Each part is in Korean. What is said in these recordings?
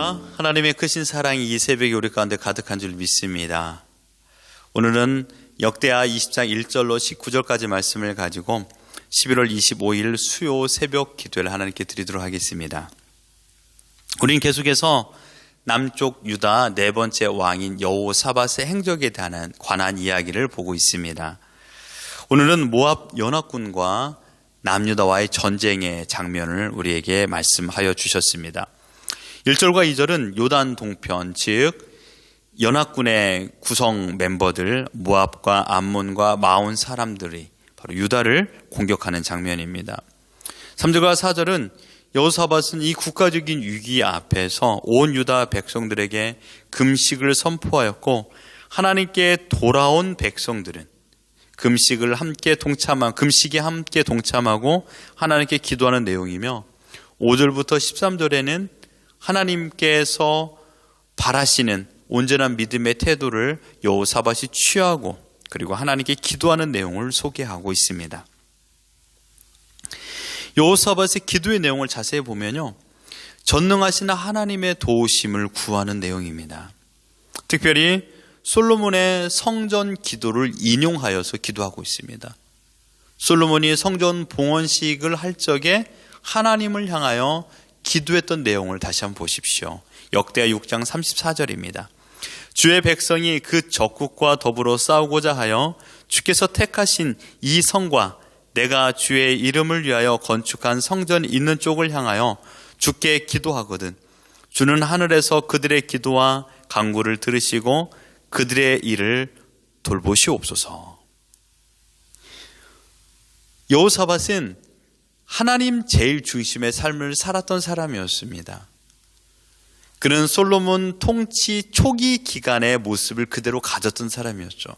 할렐루야. 하나님의 크신 사랑이 이 새벽에 우리 가운데 가득한 줄 믿습니다. 오늘은 역대하 20장 1절로 19절까지 말씀을 가지고 11월 25일 수요 새벽 기도를 하나님께 드리도록 하겠습니다. 우리는 계속해서 남쪽 유다 네 번째 왕인 여호사밧의 행적에 관한 이야기를 보고 있습니다. 오늘은 모압 연합군과 남유다와의 전쟁의 장면을 우리에게 말씀하여 주셨습니다. 1절과 2절은 요단 동편, 즉 연합군의 구성 멤버들 모압과 암몬과 마온 사람들이 바로 유다를 공격하는 장면입니다. 3절과 4절은 여호사밧은 이 국가적인 위기 앞에서 온 유다 백성들에게 금식을 선포하였고, 하나님께 돌아온 백성들은 금식에 함께 동참하고 하나님께 기도하는 내용이며, 5절부터 13절에는 하나님께서 바라시는 온전한 믿음의 태도를 여호사밧이 취하고 그리고 하나님께 기도하는 내용을 소개하고 있습니다. 여호사밧의 기도의 내용을 자세히 보면요, 전능하신 하나님의 도우심을 구하는 내용입니다. 특별히 솔로몬의 성전 기도를 인용하여서 기도하고 있습니다. 솔로몬이 성전 봉헌식을 할 적에 하나님을 향하여 기도했던 내용을 다시 한번 보십시오. 역대하 6장 34절입니다. 주의 백성이 그 적국과 더불어 싸우고자 하여 주께서 택하신 이 성과 내가 주의 이름을 위하여 건축한 성전이 있는 쪽을 향하여 주께 기도하거든 주는 하늘에서 그들의 기도와 간구를 들으시고 그들의 일을 돌보시옵소서. 여호사밧은 하나님 제일 중심의 삶을 살았던 사람이었습니다. 그는 솔로몬 통치 초기 기간의 모습을 그대로 가졌던 사람이었죠.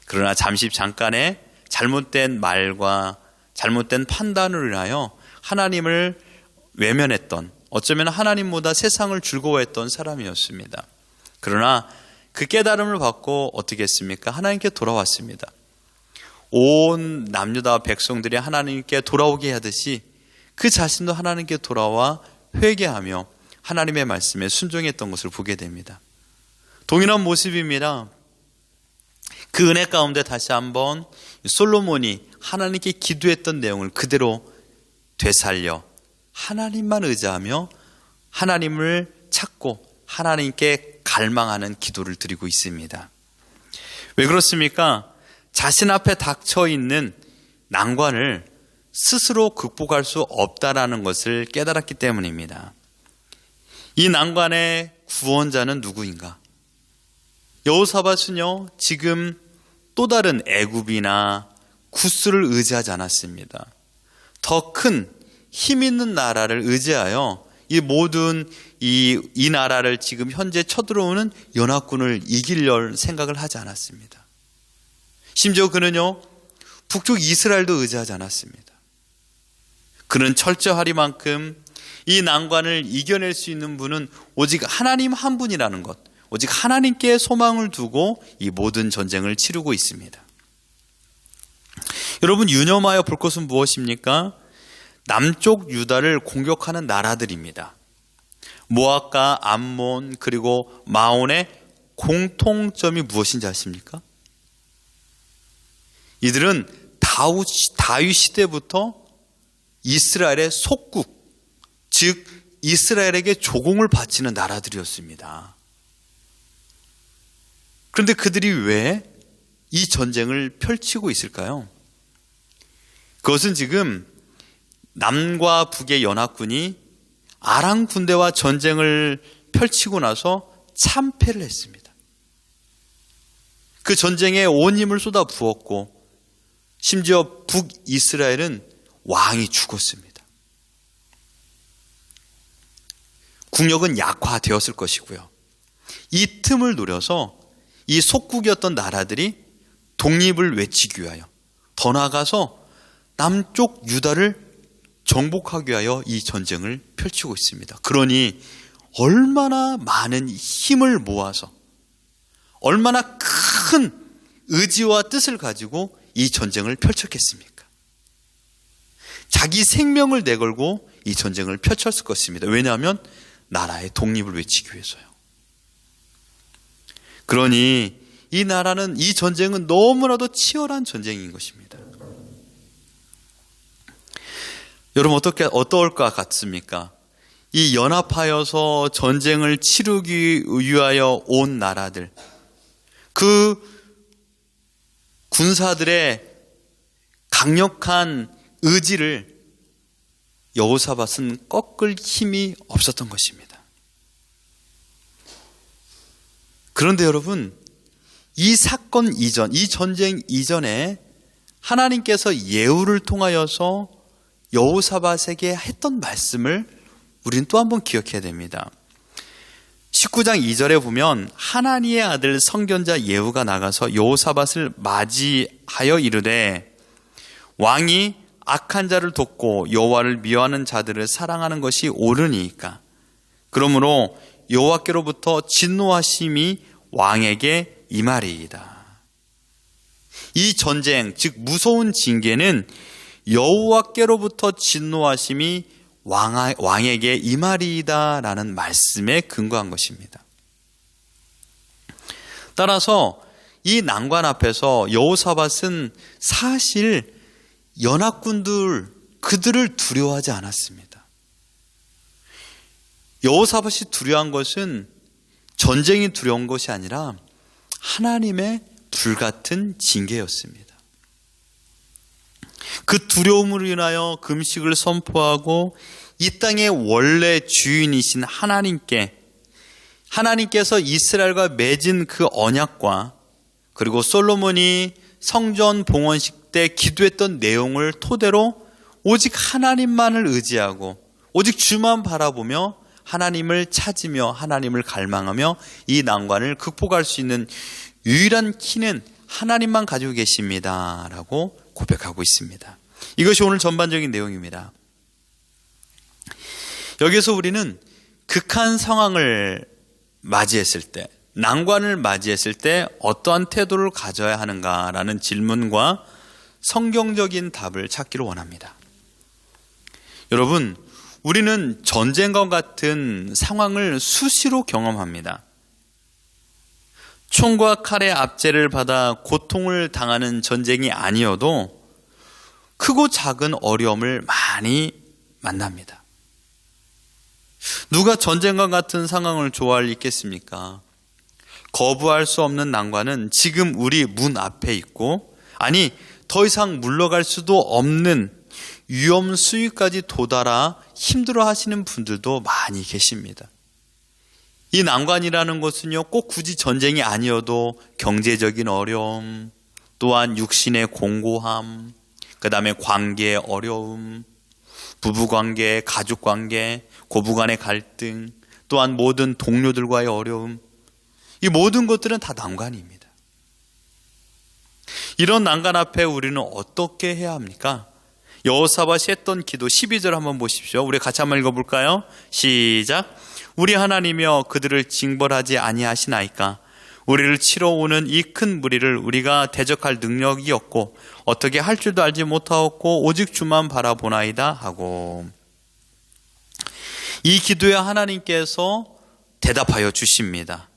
그러나 잠깐의 잘못된 말과 잘못된 판단으로 인하여 하나님을 외면했던, 어쩌면 하나님보다 세상을 즐거워했던 사람이었습니다. 그러나 그 깨달음을 받고 어떻게 했습니까? 하나님께 돌아왔습니다. 온 남유다 백성들이 하나님께 돌아오게 하듯이 그 자신도 하나님께 돌아와 회개하며 하나님의 말씀에 순종했던 것을 보게 됩니다. 동일한 모습입니다. 그 은혜 가운데 다시 한번 솔로몬이 하나님께 기도했던 내용을 그대로 되살려 하나님만 의지하며 하나님을 찾고 하나님께 갈망하는 기도를 드리고 있습니다. 왜 그렇습니까? 자신 앞에 닥쳐 있는 난관을 스스로 극복할 수 없다라는 것을 깨달았기 때문입니다. 이 난관의 구원자는 누구인가? 여호사밧은요, 지금 또 다른 애굽이나 구스를 의지하지 않았습니다. 더 큰 힘 있는 나라를 의지하여 이 모든 이 나라를 지금 현재 쳐들어오는 연합군을 이기려 생각을 하지 않았습니다. 심지어 그는요, 북쪽 이스라엘도 의지하지 않았습니다. 그는 철저하리만큼 이 난관을 이겨낼 수 있는 분은 오직 하나님 한 분이라는 것, 오직 하나님께 소망을 두고 이 모든 전쟁을 치르고 있습니다. 여러분, 유념하여 볼 것은 무엇입니까? 남쪽 유다를 공격하는 나라들입니다. 모압과 암몬 그리고 마온의 공통점이 무엇인지 아십니까? 이들은 다윗 시대부터 이스라엘의 속국, 즉 이스라엘에게 조공을 바치는 나라들이었습니다. 그런데 그들이 왜 이 전쟁을 펼치고 있을까요? 그것은 지금 남과 북의 연합군이 아람 군대와 전쟁을 펼치고 나서 참패를 했습니다. 그 전쟁에 온 힘을 쏟아 부었고 심지어 북이스라엘은 왕이 죽었습니다. 국력은 약화되었을 것이고요. 이 틈을 노려서 이 속국이었던 나라들이 독립을 외치기 위하여, 더 나아가서 남쪽 유다를 정복하기 위하여 이 전쟁을 펼치고 있습니다. 그러니 얼마나 많은 힘을 모아서 얼마나 큰 의지와 뜻을 가지고 이 전쟁을 펼쳤겠습니까? 자기 생명을 내걸고 이 전쟁을 펼쳤을 것입니다. 왜냐하면 나라의 독립을 외치기 위해서요. 그러니 이 전쟁은 너무나도 치열한 전쟁인 것입니다. 여러분 어떨 것 같습니까? 이 연합하여서 전쟁을 치르기 위하여 온 나라들, 그 군사들의 강력한 의지를 여호사밧은 꺾을 힘이 없었던 것입니다. 그런데 여러분, 이 사건 이전, 이 전쟁 이전에 하나님께서 예후를 통하여서 여호사밧에게 했던 말씀을 우리는 또 한번 기억해야 됩니다. 19장 2절에 보면 하나니의 아들 선견자 예후가 나가서 여호사밧을 맞이하여 이르되 왕이 악한 자를 돕고 여호와를 미워하는 자들을 사랑하는 것이 옳으니까 그러므로 여호와께로부터 진노하심이 왕에게 임하리이다. 이 전쟁, 즉 무서운 징계는 여호와께로부터 진노하심이 왕에게 임하리이다라는 말씀에 근거한 것입니다. 따라서 이 난관 앞에서 여호사밧은 사실 그들을 두려워하지 않았습니다. 여호사밧이 두려워한 것은 전쟁이 두려운 것이 아니라 하나님의 불같은 징계였습니다. 그 두려움으로 인하여 금식을 선포하고 이 땅의 원래 주인이신 하나님께서 이스라엘과 맺은 그 언약과 그리고 솔로몬이 성전 봉헌식 때 기도했던 내용을 토대로 오직 하나님만을 의지하고 오직 주만 바라보며 하나님을 찾으며 하나님을 갈망하며 이 난관을 극복할 수 있는 유일한 키는 하나님만 가지고 계십니다 라고 고백하고 있습니다. 이것이 오늘 전반적인 내용입니다. 여기서 우리는 극한 상황을 맞이했을 때, 난관을 맞이했을 때 어떠한 태도를 가져야 하는가라는 질문과 성경적인 답을 찾기를 원합니다. 여러분, 우리는 전쟁과 같은 상황을 수시로 경험합니다. 총과 칼의 압제를 받아 고통을 당하는 전쟁이 아니어도 크고 작은 어려움을 많이 만납니다. 누가 전쟁과 같은 상황을 좋아할 리 있겠습니까? 거부할 수 없는 난관은 지금 우리 문 앞에 있고, 아니 더 이상 물러갈 수도 없는 위험 수위까지 도달하 힘들어 하시는 분들도 많이 계십니다. 이 난관이라는 것은요, 꼭 굳이 전쟁이 아니어도 경제적인 어려움, 또한 육신의 공고함, 그 다음에 관계의 어려움, 부부관계, 가족관계, 고부간의 갈등, 또한 모든 동료들과의 어려움, 이 모든 것들은 다 난관입니다. 이런 난관 앞에 우리는 어떻게 해야 합니까? 여호사밧이 했던 기도 12절 한번 보십시오. 우리 같이 한번 읽어볼까요? 시작. 우리 하나님이여 그들을 징벌하지 아니하시나이까? 우리를 치러 오는 이 큰 무리를 우리가 대적할 능력이 없고 어떻게 할 줄도 알지 못하였고 오직 주만 바라보나이다 하고, 이 기도에 하나님께서 대답하여 주십니다.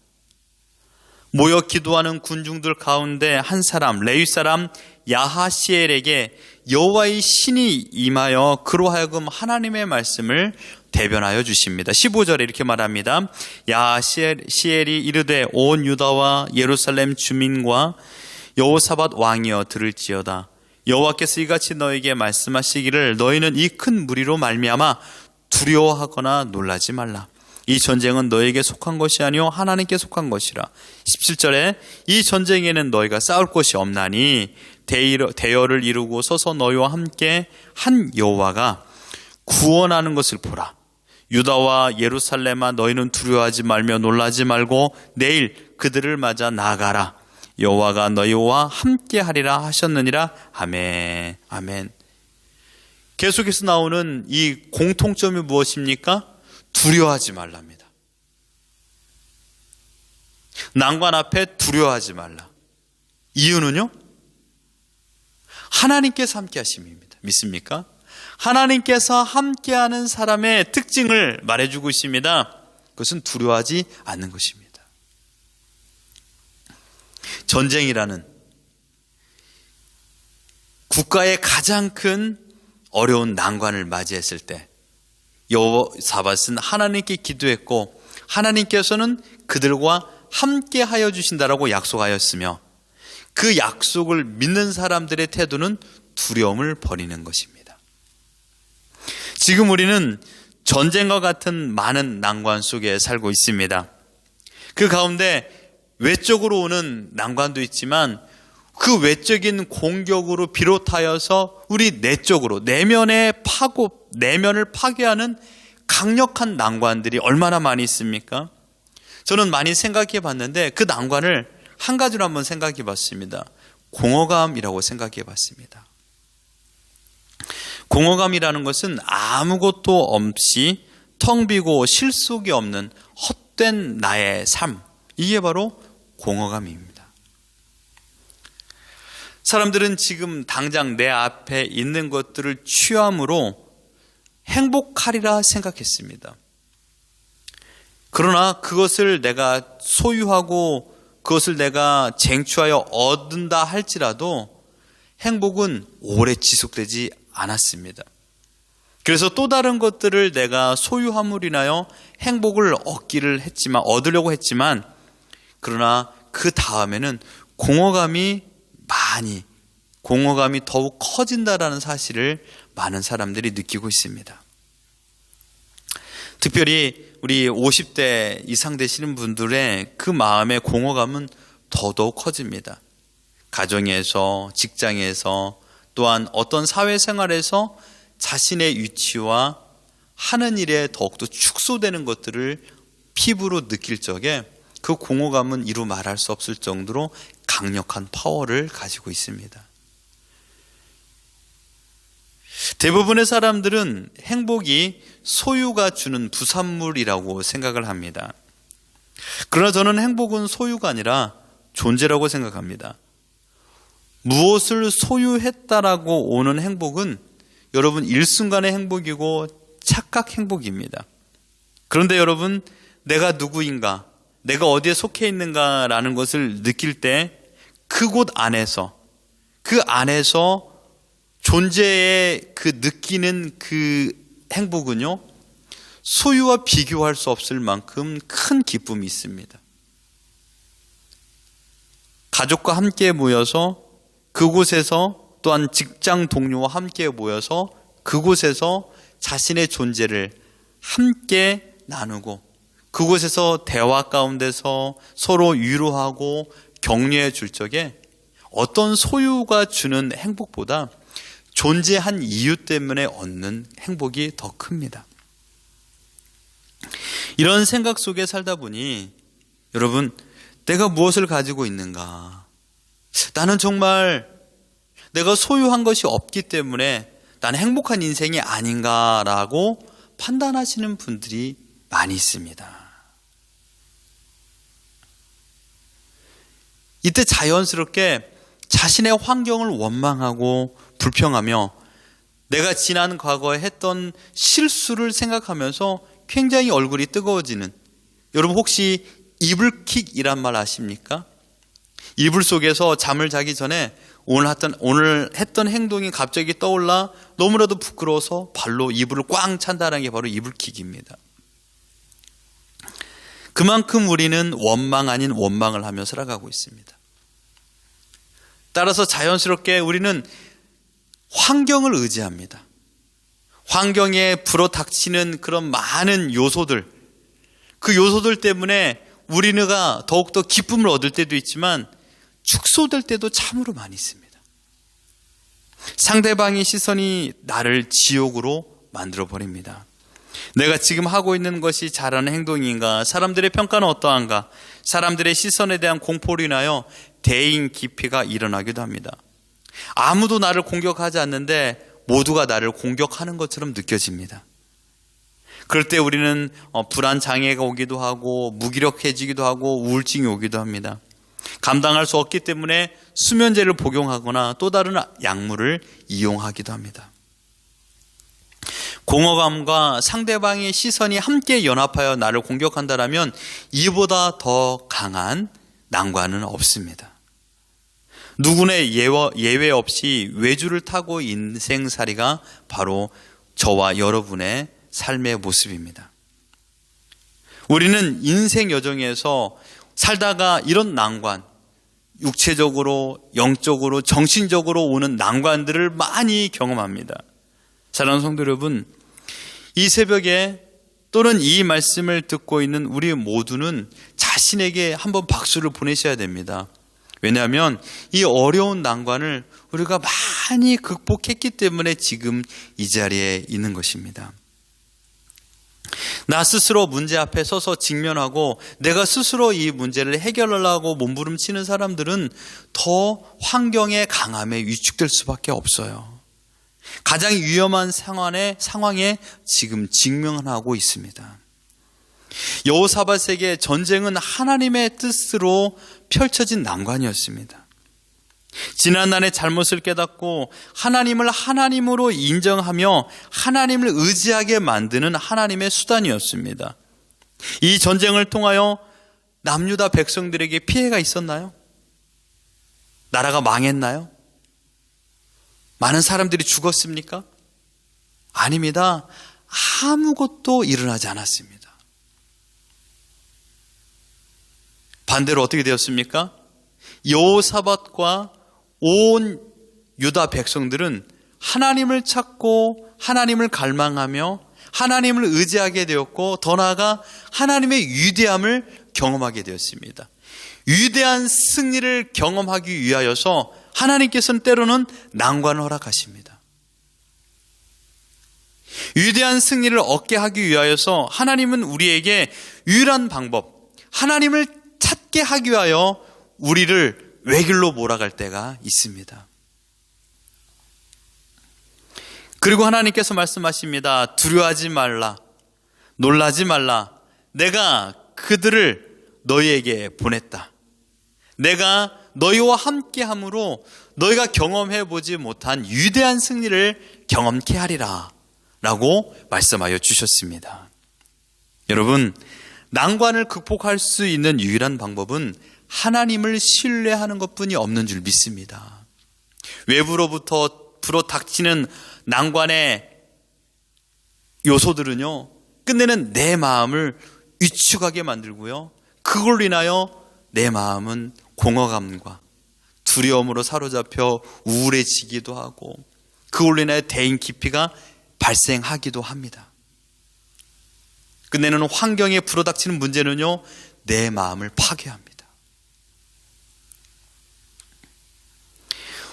모여 기도하는 군중들 가운데 한 사람, 레위 사람 야하시엘에게 여호와의 신이 임하여 그로 하여금 하나님의 말씀을 대변하여 주십니다. 15절에 이렇게 말합니다. 야하시엘이 이르되 온 유다와 예루살렘 주민과 여호사밧 왕이여 들을지어다. 여호와께서 이같이 너에게 말씀하시기를 너희는 이 큰 무리로 말미암아 두려워하거나 놀라지 말라. 이 전쟁은 너에게 속한 것이 아니요 하나님께 속한 것이라. 17절에 이 전쟁에는 너희가 싸울 것이 없나니 대열을 이루고 서서 너희와 함께 한 여호와가 구원하는 것을 보라. 유다와 예루살렘아 너희는 두려워하지 말며 놀라지 말고 내일 그들을 맞아 나가라. 여호와가 너희와 함께 하리라 하셨느니라. 아멘. 아멘. 계속해서 나오는 이 공통점이 무엇입니까? 두려워하지 말랍니다. 난관 앞에 두려워하지 말라. 이유는요? 하나님께서 함께 하심입니다. 믿습니까? 하나님께서 함께하는 사람의 특징을 말해주고 있습니다. 그것은 두려워하지 않는 것입니다. 전쟁이라는 국가의 가장 큰 어려운 난관을 맞이했을 때 여호사밧은 하나님께 기도했고 하나님께서는 그들과 함께 하여 주신다라고 약속하였으며 그 약속을 믿는 사람들의 태도는 두려움을 버리는 것입니다. 지금 우리는 전쟁과 같은 많은 난관 속에 살고 있습니다. 그 가운데 외적으로 오는 난관도 있지만 그 외적인 공격으로 비롯하여서 우리 내적으로 내면을 파괴하는 강력한 난관들이 얼마나 많이 있습니까? 저는 많이 생각해 봤는데 그 난관을 한 가지로 한번 생각해 봤습니다. 공허감이라고 생각해 봤습니다. 공허감이라는 것은 아무것도 없이 텅 비고 실속이 없는 헛된 나의 삶, 이게 바로 공허감입니다. 사람들은 지금 당장 내 앞에 있는 것들을 취함으로 행복하리라 생각했습니다. 그러나 그것을 내가 소유하고 그것을 내가 쟁취하여 얻는다 할지라도 행복은 오래 지속되지 않았습니다. 그래서 또 다른 것들을 내가 소유함으로 인하여 행복을 얻으려고 했지만 그러나 그 다음에는 공허감이 더욱 커진다라는 사실을 많은 사람들이 느끼고 있습니다. 특별히 우리 50대 이상 되시는 분들의 그 마음의 공허감은 더더욱 커집니다. 가정에서, 직장에서, 또한 어떤 사회생활에서 자신의 위치와 하는 일에 더욱더 축소되는 것들을 피부로 느낄 적에 그 공허감은 이루 말할 수 없을 정도로 강력한 파워를 가지고 있습니다. 대부분의 사람들은 행복이 소유가 주는 부산물이라고 생각을 합니다. 그러나 저는 행복은 소유가 아니라 존재라고 생각합니다. 무엇을 소유했다라고 오는 행복은 여러분 일순간의 행복이고 착각 행복입니다. 그런데 여러분, 내가 누구인가, 내가 어디에 속해 있는가라는 것을 느낄 때 그곳 안에서, 그 안에서 존재의 그 느끼는 그 행복은요, 소유와 비교할 수 없을 만큼 큰 기쁨이 있습니다. 가족과 함께 모여서 그곳에서, 또한 직장 동료와 함께 모여서 그곳에서 자신의 존재를 함께 나누고 그곳에서 대화 가운데서 서로 위로하고 격려해 줄 적에 어떤 소유가 주는 행복보다 존재한 이유 때문에 얻는 행복이 더 큽니다. 이런 생각 속에 살다 보니 여러분, 내가 무엇을 가지고 있는가? 나는 정말 내가 소유한 것이 없기 때문에 나는 행복한 인생이 아닌가라고 판단하시는 분들이 많이 있습니다. 이때 자연스럽게 자신의 환경을 원망하고 불평하며 내가 지난 과거에 했던 실수를 생각하면서 굉장히 얼굴이 뜨거워지는, 여러분 혹시 이불킥이란 말 아십니까? 이불 속에서 잠을 자기 전에 오늘 했던 행동이 갑자기 떠올라 너무나도 부끄러워서 발로 이불을 꽝 찬다는 게 바로 이불킥입니다. 그만큼 우리는 원망 아닌 원망을 하며 살아가고 있습니다. 따라서 자연스럽게 우리는 환경을 의지합니다. 환경에 불어닥치는 그런 많은 요소들, 그 요소들 때문에 우리가 더욱더 기쁨을 얻을 때도 있지만 축소될 때도 참으로 많이 있습니다. 상대방의 시선이 나를 지옥으로 만들어버립니다. 내가 지금 하고 있는 것이 잘하는 행동인가? 사람들의 평가는 어떠한가? 사람들의 시선에 대한 공포로 인하여 대인 기피가 일어나기도 합니다. 아무도 나를 공격하지 않는데 모두가 나를 공격하는 것처럼 느껴집니다. 그럴 때 우리는 불안 장애가 오기도 하고 무기력해지기도 하고 우울증이 오기도 합니다. 감당할 수 없기 때문에 수면제를 복용하거나 또 다른 약물을 이용하기도 합니다. 공허감과 상대방의 시선이 함께 연합하여 나를 공격한다면 이보다 더 강한 난관은 없습니다. 누구의 예외 없이 외주를 타고 인생살이가 바로 저와 여러분의 삶의 모습입니다. 우리는 인생 여정에서 살다가 이런 난관, 육체적으로, 영적으로, 정신적으로 오는 난관들을 많이 경험합니다. 사랑하는 성도 여러분, 이 새벽에 또는 이 말씀을 듣고 있는 우리 모두는 자신에게 한번 박수를 보내셔야 됩니다. 왜냐하면 이 어려운 난관을 우리가 많이 극복했기 때문에 지금 이 자리에 있는 것입니다. 나 스스로 문제 앞에 서서 직면하고 내가 스스로 이 문제를 해결하려고 몸부림치는 사람들은 더 환경의 강함에 위축될 수밖에 없어요. 가장 위험한 상황에 지금 직면하고 있습니다. 여호사밧에게 전쟁은 하나님의 뜻으로 펼쳐진 난관이었습니다. 지난날의 잘못을 깨닫고 하나님을 하나님으로 인정하며 하나님을 의지하게 만드는 하나님의 수단이었습니다. 이 전쟁을 통하여 남유다 백성들에게 피해가 있었나요? 나라가 망했나요? 많은 사람들이 죽었습니까? 아닙니다. 아무것도 일어나지 않았습니다. 반대로 어떻게 되었습니까? 여호사밧과 온 유다 백성들은 하나님을 찾고 하나님을 갈망하며 하나님을 의지하게 되었고 더 나아가 하나님의 위대함을 경험하게 되었습니다. 위대한 승리를 경험하기 위하여서 하나님께서는 때로는 난관을 허락하십니다. 위대한 승리를 얻게 하기 위하여서 하나님은 우리에게 유일한 방법, 하나님을 찾게 하기 위하여 우리를 외길로 몰아갈 때가 있습니다. 그리고 하나님께서 말씀하십니다. 두려워하지 말라, 놀라지 말라. 내가 그들을 너희에게 보냈다. 내가 너희와 함께함으로 너희가 경험해보지 못한 위대한 승리를 경험케 하리라 라고 말씀하여 주셨습니다. 여러분, 난관을 극복할 수 있는 유일한 방법은 하나님을 신뢰하는 것뿐이 없는 줄 믿습니다. 외부로부터 불어닥치는 난관의 요소들은요, 끝내는 내 마음을 위축하게 만들고요, 그걸로 인하여 내 마음은 공허감과 두려움으로 사로잡혀 우울해지기도 하고 그걸로 인하여 대인 기피가 발생하기도 합니다. 끝내는 환경에 불어닥치는 문제는요, 내 마음을 파괴합니다.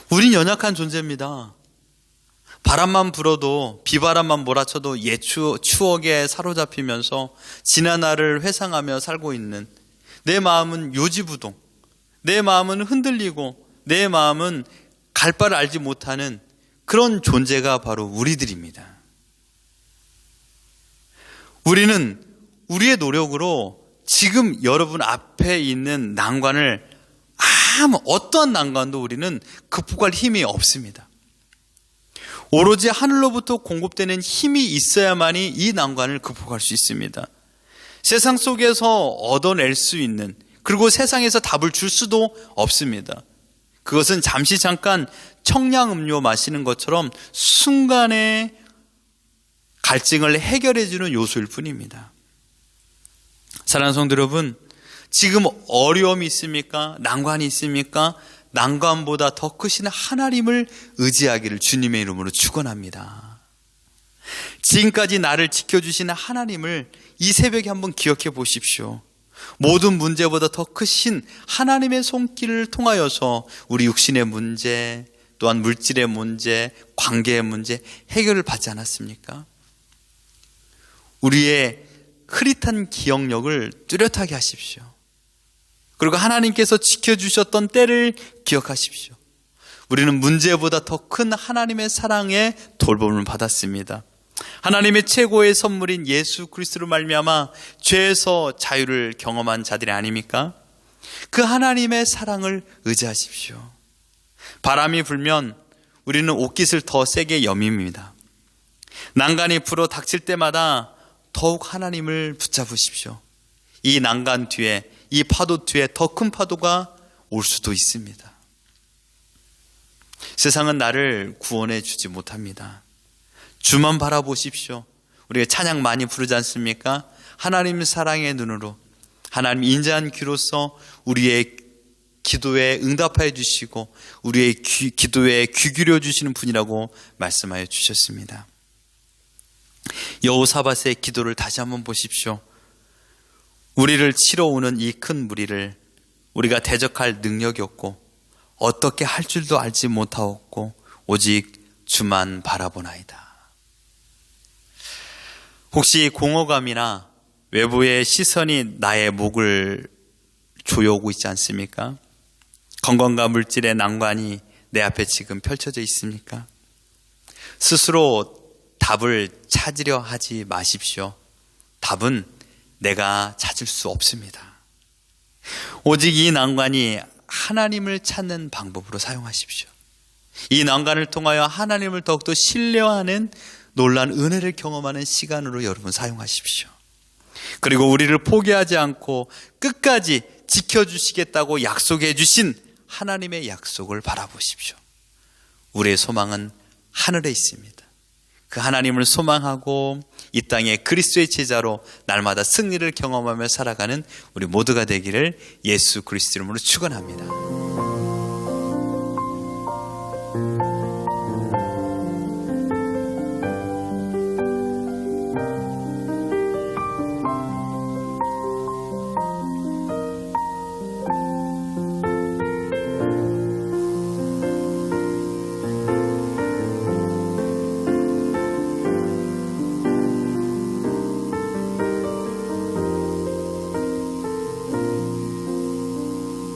우린 연약한 존재입니다. 바람만 불어도, 비바람만 몰아쳐도 옛 추억에 사로잡히면서 지난 날을 회상하며 살고 있는, 내 마음은 요지부동, 내 마음은 흔들리고 내 마음은 갈 바를 알지 못하는 그런 존재가 바로 우리들입니다. 우리는 우리의 노력으로 지금 여러분 앞에 있는 난관을 어떠한 난관도 우리는 극복할 힘이 없습니다. 오로지 하늘로부터 공급되는 힘이 있어야만이 이 난관을 극복할 수 있습니다. 세상 속에서 얻어낼 수 있는, 그리고 세상에서 답을 줄 수도 없습니다. 그것은 잠시 잠깐 청량음료 마시는 것처럼 순간에 갈증을 해결해주는 요소일 뿐입니다. 사랑하는 성도 여러분, 지금 어려움이 있습니까? 난관이 있습니까? 난관보다 더 크신 하나님을 의지하기를 주님의 이름으로 축원합니다. 지금까지 나를 지켜주시는 하나님을 이 새벽에 한번 기억해 보십시오. 모든 문제보다 더 크신 하나님의 손길을 통하여서 우리 육신의 문제, 또한 물질의 문제, 관계의 문제 해결을 받지 않았습니까? 우리의 흐릿한 기억력을 뚜렷하게 하십시오. 그리고 하나님께서 지켜주셨던 때를 기억하십시오. 우리는 문제보다 더 큰 하나님의 사랑의 돌봄을 받았습니다. 하나님의 최고의 선물인 예수 그리스도로 말미암아 죄에서 자유를 경험한 자들이 아닙니까? 그 하나님의 사랑을 의지하십시오. 바람이 불면 우리는 옷깃을 더 세게 여밉니다. 난간이 불어 닥칠 때마다 더욱 하나님을 붙잡으십시오. 이 난간 뒤에, 이 파도 뒤에 더 큰 파도가 올 수도 있습니다. 세상은 나를 구원해 주지 못합니다. 주만 바라보십시오. 우리가 찬양 많이 부르지 않습니까? 하나님 사랑의 눈으로, 하나님 인자한 귀로서 우리의 기도에 응답하여 주시고 우리의 기도에 귀 기울여 주시는 분이라고 말씀하여 주셨습니다. 여호사밧의 기도를 다시 한번 보십시오. 우리를 치러 오는 이 큰 무리를 우리가 대적할 능력이 없고 어떻게 할 줄도 알지 못하였고 오직 주만 바라보나이다. 혹시 공허감이나 외부의 시선이 나의 목을 조여오고 있지 않습니까? 건강과 물질의 난관이 내 앞에 지금 펼쳐져 있습니까? 스스로 답을 찾으려 하지 마십시오. 답은 내가 찾을 수 없습니다. 오직 이 난관이 하나님을 찾는 방법으로 사용하십시오. 이 난관을 통하여 하나님을 더욱더 신뢰하는 놀라운 은혜를 경험하는 시간으로 여러분 사용하십시오. 그리고 우리를 포기하지 않고 끝까지 지켜주시겠다고 약속해 주신 하나님의 약속을 바라보십시오. 우리의 소망은 하늘에 있습니다. 그 하나님을 소망하고 이 땅에 그리스도의 제자로 날마다 승리를 경험하며 살아가는 우리 모두가 되기를 예수 그리스도 이름으로 축원합니다.